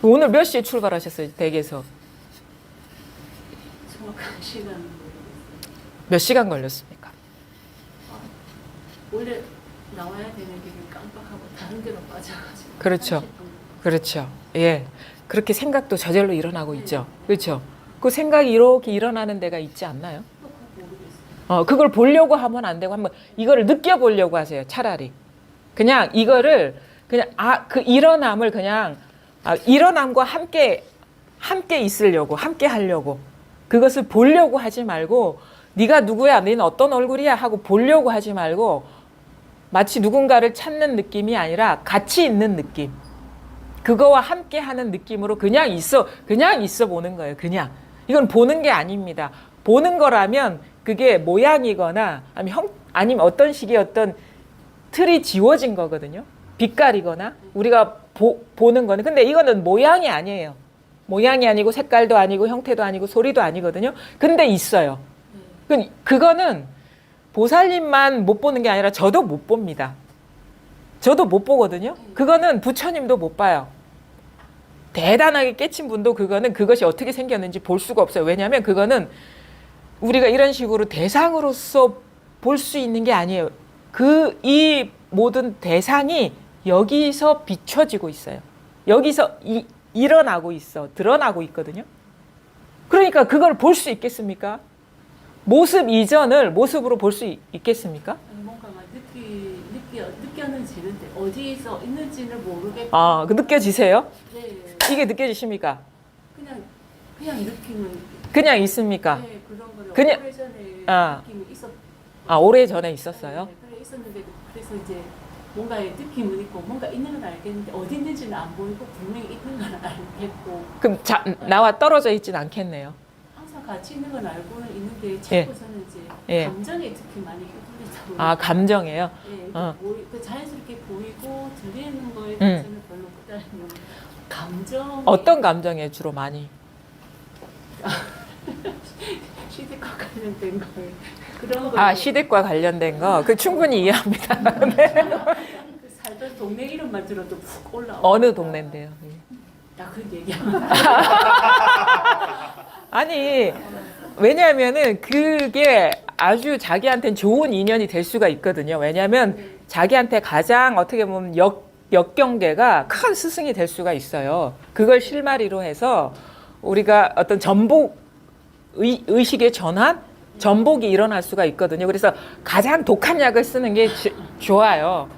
오늘 몇 시에 출발하셨어요, 댁에서? 정확한 시간 몇 시간 걸렸습니까? 원래 나와야 되는 길을 깜빡하고 다른 데로 빠져가지고. 그렇죠. 30분. 그렇죠. 예. 그렇게 생각도 저절로 일어나고 있죠. 그렇죠. 그 생각이 이렇게 일어나는 데가 있지 않나요? 모르겠어요. 그걸 보려고 하면 안 되고 한번 이거를 느껴보려고 하세요. 차라리. 그냥 이거를 그냥 그 일어남을 그냥 일어남과 함께 있으려고, 함께 하려고. 그것을 보려고 하지 말고 네가 누구야, 너는 어떤 얼굴이야 하고 보려고 하지 말고 마치 누군가를 찾는 느낌이 아니라 같이 있는 느낌. 그거와 함께 하는 느낌으로 그냥 있어 보는 거예요. 그냥. 이건 보는 게 아닙니다. 보는 거라면 그게 모양이거나 아니면 어떤 식의 어떤 틀이 지워진 거거든요. 빛깔이거나 우리가 보는 거는. 근데 이거는 모양이 아니에요. 모양이 아니고 색깔도 아니고 형태도 아니고 소리도 아니거든요. 근데 있어요. 그거는 보살님만 못 보는 게 아니라 저도 못 봅니다. 저도 못 보거든요. 그거는 부처님도 못 봐요. 대단하게 깨친 분도 그것이 어떻게 생겼는지 볼 수가 없어요. 왜냐하면 그거는 우리가 이런 식으로 대상으로서 볼 수 있는 게 아니에요. 이 모든 대상이 여기서 비춰지고 있어요. 여기서 일어나고 있어. 드러나고 있거든요. 그러니까 그걸 볼 수 있겠습니까? 모습 이전을 모습으로 볼 수 있겠습니까? 아니, 뭔가 막 느껴지는데 어디에서 있는지는 모르겠고. 그 느껴지세요? 네. 이게 느껴지십니까? 그냥 느낌은. 그냥 있습니까? 네, 그런 거를 그냥- 오래전에 아. 느낌이 있었. 오래 전에 있었어요? 네, 그래 있었는데도 그래서 이제 뭔가의 느낌은 있고 뭔가 있는 건 알겠는데 어디 있는지는 안 보이고 분명히 있는 건 알겠고. 그럼 나와 떨어져 있진 않겠네요. 항상 같이 있는 건 알고는 있는데 예. 자꾸 저는 이제 예. 감정에 특히 많이 휘둘리다 보니까. 감정이에요? 예, 어. 그 자연스럽게 보이고 들리는 거에 대해서는 별로 그다음에 감정. 어떤 감정에 주로 많이? 시대과 관련된 거에 그런 거. 시댁과 관련된 거? 그 충분히 이해합니다. 네. 그 살던 동네 이름만 들어도 푹 올라와. 어느 동네인데요? 나그 얘기하면. 아니, 왜냐하면은 그게 아주 자기한테는 좋은 인연이 될 수가 있거든요. 왜냐하면 자기한테 가장 어떻게 보면 역경계가 큰 스승이 될 수가 있어요. 그걸 실마리로 해서 우리가 어떤 전복 의식의 전환? 전복이 일어날 수가 있거든요. 그래서 가장 독한 약을 쓰는 게 좋아요.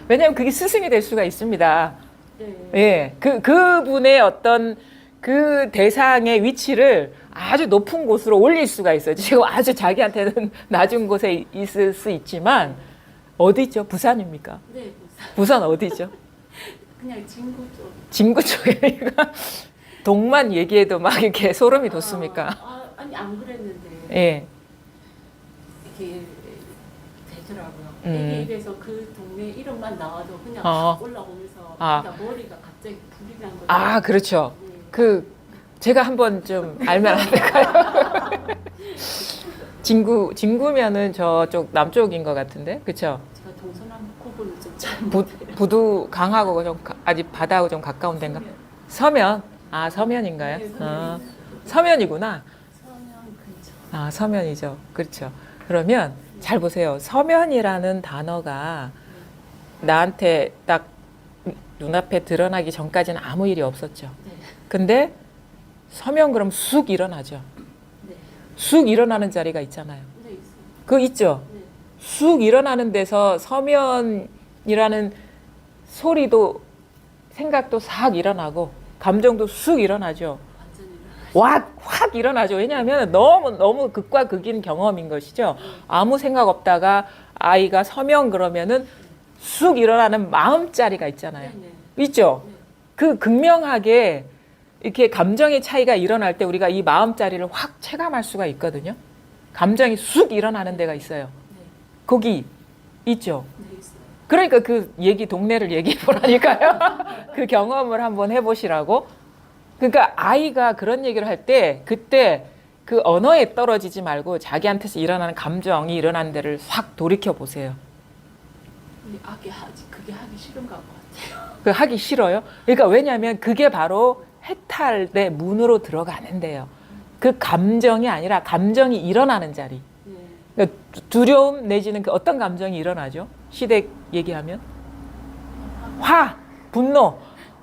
왜냐하면 그게 스승이 될 수가 있습니다. 네. 예, 그분의 어떤 그 대상의 위치를 아주 높은 곳으로 올릴 수가 있어요. 지금 아주 자기한테는 낮은 곳에 있을 수 있지만 어디죠? 부산입니까? 네, 부산 어디죠? 그냥 진구 쪽. 진구 쪽에 동만 얘기해도 막 이렇게 소름이 돋습니까? 아니 안 그랬는데 예. 이렇게 되더라고요. 음. 입에서 그 동네 이름만 나와도 그냥 올라오면서 그러니까 머리가 갑자기 불이 난 거죠. 그렇죠. 네. 제가 한번 좀 알면 안 될까요? 진구면은 저쪽 남쪽인 것 같은데, 그렇죠? 제가 동서남 구분을 좀 잘 못해요. 부두 강하고 좀 아직 바다하고 좀 가까운 데인가? 서면. 서면인가요? 네, 서면. 서면이구나. 서면 근처. 서면이죠. 그렇죠. 그러면 잘 보세요. 서면이라는 단어가 나한테 딱 눈앞에 드러나기 전까지는 아무 일이 없었죠. 네. 근데 서면 그럼 쑥 일어나죠. 네. 쑥 일어나는 자리가 있잖아요. 네, 있어요. 그거 있죠. 네. 쑥 일어나는 데서 서면이라는 소리도 생각도 싹 일어나고 감정도 쑥 일어나죠. 완전히 확 일어나죠. 왜냐하면 너무 극과 극인 경험인 것이죠. 아무 생각 없다가 아이가 서면 그러면은 쑥 일어나는 마음자리가 있잖아요. 네. 있죠. 네. 그 극명하게 이렇게 감정의 차이가 일어날 때 우리가 이 마음자리를 확 체감할 수가 있거든요. 감정이 쑥 일어나는 데가 있어요. 네. 거기 있죠. 네, 있어요. 그러니까 그 동네를 얘기해 보라니까요. 그 경험을 한번 해보시라고. 그러니까 아이가 그런 얘기를 할 때 그때 그 언어에 떨어지지 말고 자기한테서 일어나는 감정이 일어나는 데를 확 돌이켜 보세요. 근데 그게 하기 싫은가 것 같아요. 그 하기 싫어요. 그러니까 왜냐하면 그게 바로 해탈의 문으로 들어가는데요. 그 감정이 아니라 감정이 일어나는 자리. 네. 그러니까 두려움 내지는 그 어떤 감정이 일어나죠? 시댁 얘기하면 화, 분노,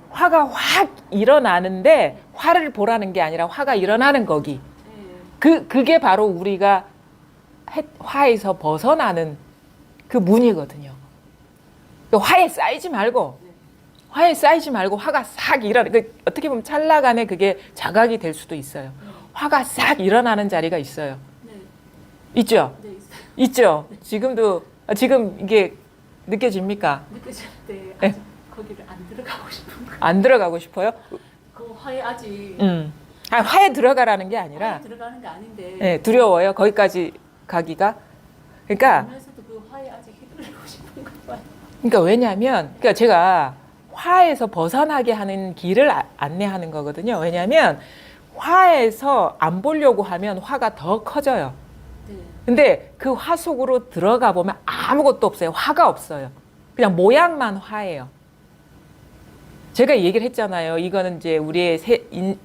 화가 확 일어나는데 화를 보라는 게 아니라 화가 일어나는 거기. 네. 그게 바로 우리가 화에서 벗어나는 그 문이거든요. 화에 쌓이지 말고, 화에 쌓이지 말고 화가 싹 일어나. 어떻게 보면 찰나간에 그게 자각이 될 수도 있어요. 화가 싹 일어나는 자리가 있어요. 네. 있죠? 네, 있어요. 있죠. 지금 이게 느껴집니까? 느껴질 때 네. 아직 거기를 안 들어가고 싶은 거. 안 들어가고 싶어요? 그 화에 아직 화에 들어가라는 게 아니라 화에 들어가는 게 아닌데. 네, 두려워요. 거기까지 가기가. 그러니까 그러면서도 그 화에 아직 휘둘리고 싶은 거 봐요. 그러니까 왜냐하면 그러니까 제가 화에서 벗어나게 하는 길을 안내하는 거거든요. 왜냐하면 화에서 안 보려고 하면 화가 더 커져요. 네. 근데 그 화 속으로 들어가 보면 아무것도 없어요. 화가 없어요. 그냥 모양만 화예요. 제가 얘기를 했잖아요. 이거는 이제 우리의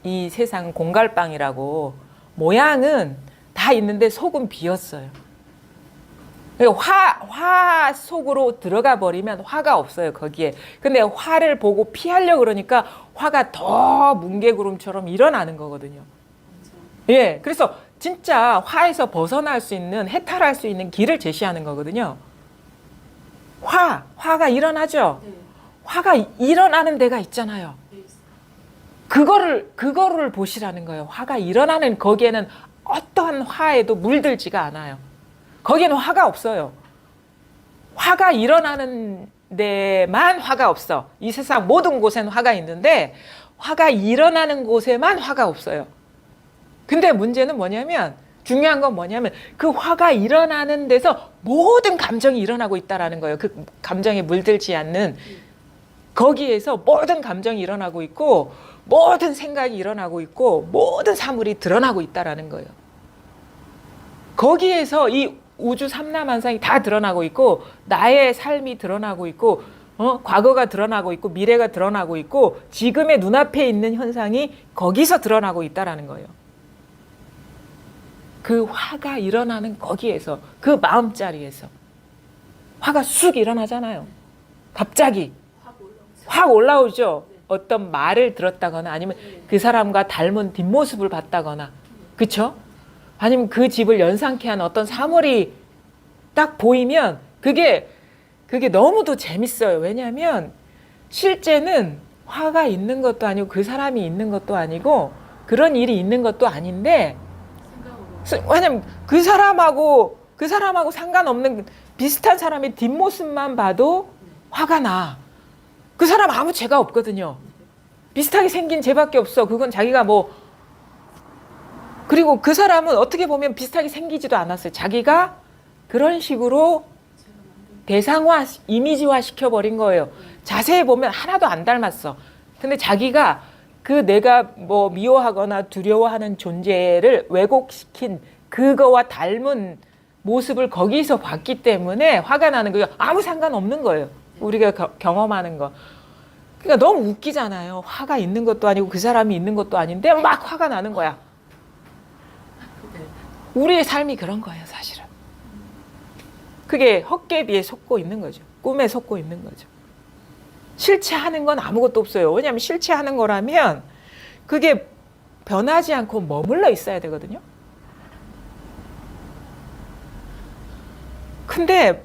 이 세상 공갈빵이라고. 모양은 다 있는데 속은 비었어요. 화 속으로 들어가 버리면 화가 없어요, 거기에. 근데 화를 보고 피하려고 그러니까 화가 더 뭉게구름처럼 일어나는 거거든요. 예. 그래서 진짜 화에서 벗어날 수 있는, 해탈할 수 있는 길을 제시하는 거거든요. 화가 일어나죠? 네. 화가 일어나는 데가 있잖아요. 네, 있어요. 그거를 보시라는 거예요. 화가 일어나는 거기에는 어떠한 화에도 물들지가 않아요. 거기에는 화가 없어요. 화가 일어나는 데만 화가 없어. 이 세상 모든 곳에는 화가 있는데 화가 일어나는 곳에만 화가 없어요. 근데 문제는 뭐냐면 중요한 건 뭐냐면 그 화가 일어나는 데서 모든 감정이 일어나고 있다라는 거예요. 그 감정에 물들지 않는 거기에서 모든 감정이 일어나고 있고 모든 생각이 일어나고 있고 모든 사물이 드러나고 있다라는 거예요. 거기에서 이 우주 삼라만상이 다 드러나고 있고 나의 삶이 드러나고 있고 과거가 드러나고 있고 미래가 드러나고 있고 지금의 눈앞에 있는 현상이 거기서 드러나고 있다라는 거예요. 그 화가 일어나는 거기에서 그 마음자리에서 화가 쑥 일어나잖아요. 갑자기 확 올라오죠. 어떤 말을 들었다거나 아니면 그 사람과 닮은 뒷모습을 봤다거나 그렇죠? 아니면 그 집을 연상케 한 어떤 사물이 딱 보이면 그게 너무도 재밌어요. 왜냐하면 실제는 화가 있는 것도 아니고 그 사람이 있는 것도 아니고 그런 일이 있는 것도 아닌데 왜냐면 그 사람하고 상관없는 비슷한 사람의 뒷모습만 봐도 화가 나. 그 사람 아무 죄가 없거든요. 비슷하게 생긴 죄밖에 없어. 그건 자기가 그리고 그 사람은 어떻게 보면 비슷하게 생기지도 않았어요. 자기가 그런 식으로 대상화, 이미지화 시켜버린 거예요. 자세히 보면 하나도 안 닮았어. 근데 자기가 내가 미워하거나 두려워하는 존재를 왜곡시킨 그거와 닮은 모습을 거기서 봤기 때문에 화가 나는 거예요. 아무 상관없는 거예요. 우리가 경험하는 거. 그러니까 너무 웃기잖아요. 화가 있는 것도 아니고 그 사람이 있는 것도 아닌데 막 화가 나는 거야. 우리의 삶이 그런 거예요, 사실은. 그게 헛개비에 속고 있는 거죠. 꿈에 속고 있는 거죠. 실체하는 건 아무것도 없어요. 왜냐하면 실체하는 거라면 그게 변하지 않고 머물러 있어야 되거든요. 근데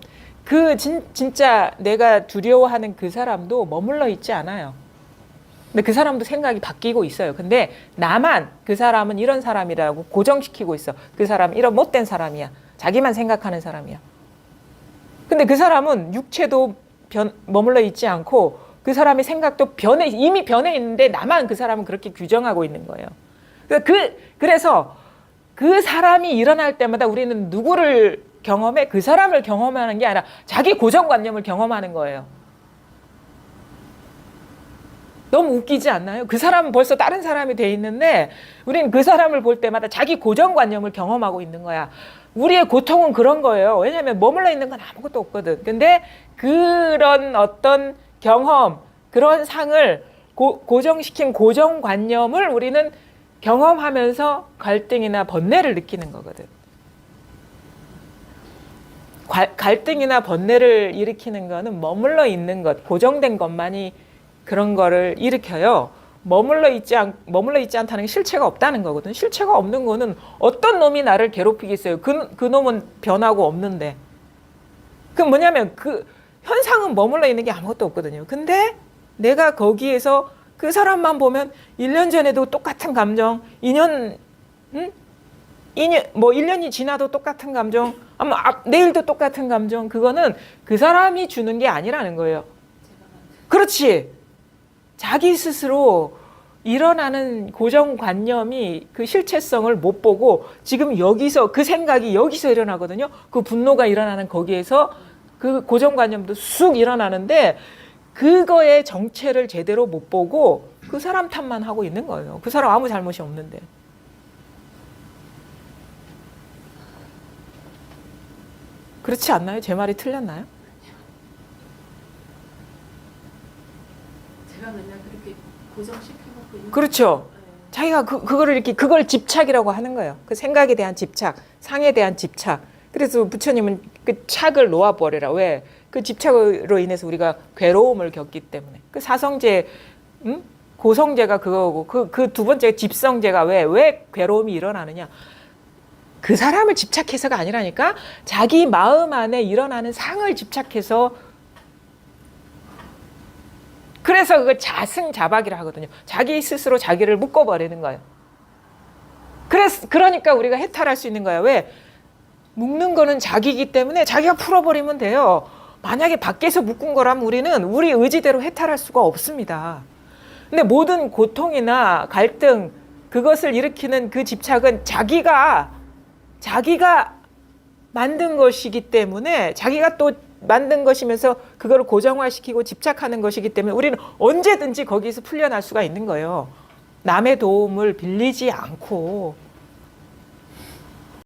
진짜 내가 두려워하는 그 사람도 머물러 있지 않아요. 근데 그 사람도 생각이 바뀌고 있어요. 근데 나만 그 사람은 이런 사람이라고 고정시키고 있어. 그 사람은 이런 못된 사람이야. 자기만 생각하는 사람이야. 근데 그 사람은 육체도 머물러 있지 않고 그 사람의 생각도 이미 변해 있는데 나만 그 사람은 그렇게 규정하고 있는 거예요. 그래서 그 사람이 일어날 때마다 우리는 누구를 경험해? 그 사람을 경험하는 게 아니라 자기 고정관념을 경험하는 거예요. 너무 웃기지 않나요? 그 사람은 벌써 다른 사람이 돼 있는데 우리는 그 사람을 볼 때마다 자기 고정관념을 경험하고 있는 거야. 우리의 고통은 그런 거예요. 왜냐하면 머물러 있는 건 아무것도 없거든. 근데 그런 어떤 경험, 그런 상을 고정시킨 고정관념을 우리는 경험하면서 갈등이나 번뇌를 느끼는 거거든. 갈등이나 번뇌를 일으키는 거는 머물러 있는 것, 고정된 것만이 그런 거를 일으켜요. 머물러 있지 않다는 게 실체가 없다는 거거든. 실체가 없는 거는 어떤 놈이 나를 괴롭히겠어요. 그 놈은 변하고 없는데. 그 뭐냐면 그 현상은 머물러 있는 게 아무것도 없거든요. 근데 내가 거기에서 그 사람만 보면 1년 전에도 똑같은 감정, 1년이 지나도 똑같은 감정, 아마 내일도 똑같은 감정, 그거는 그 사람이 주는 게 아니라는 거예요. 그렇지. 자기 스스로 일어나는 고정관념이 그 실체성을 못 보고 지금 여기서 그 생각이 여기서 일어나거든요. 그 분노가 일어나는 거기에서 그 고정관념도 쑥 일어나는데 그거의 정체를 제대로 못 보고 그 사람 탓만 하고 있는 거예요. 그 사람 아무 잘못이 없는데. 그렇지 않나요? 제 말이 틀렸나요? 제가 맨날 그렇게 고정시켜놓고 있는 그렇죠. 네. 자기가 그걸 집착이라고 하는 거예요. 그 생각에 대한 집착, 상에 대한 집착. 그래서 부처님은 그 착을 놓아버려라. 왜? 그 집착으로 인해서 우리가 괴로움을 겪기 때문에. 그 사성제, 고성제가 그거고, 그 두 번째 집성제가 왜 괴로움이 일어나느냐. 그 사람을 집착해서가 아니라니까 자기 마음 안에 일어나는 상을 집착해서 그래서 그걸 자승자박이라 하거든요. 자기 스스로 자기를 묶어버리는 거예요. 그러니까 우리가 해탈할 수 있는 거예요. 왜? 묶는 거는 자기이기 때문에 자기가 풀어버리면 돼요. 만약에 밖에서 묶은 거라면 우리는 우리 의지대로 해탈할 수가 없습니다. 근데 모든 고통이나 갈등, 그것을 일으키는 그 집착은 자기가 만든 것이기 때문에 자기가 또 만든 것이면서 그걸 고정화시키고 집착하는 것이기 때문에 우리는 언제든지 거기서 풀려날 수가 있는 거예요. 남의 도움을 빌리지 않고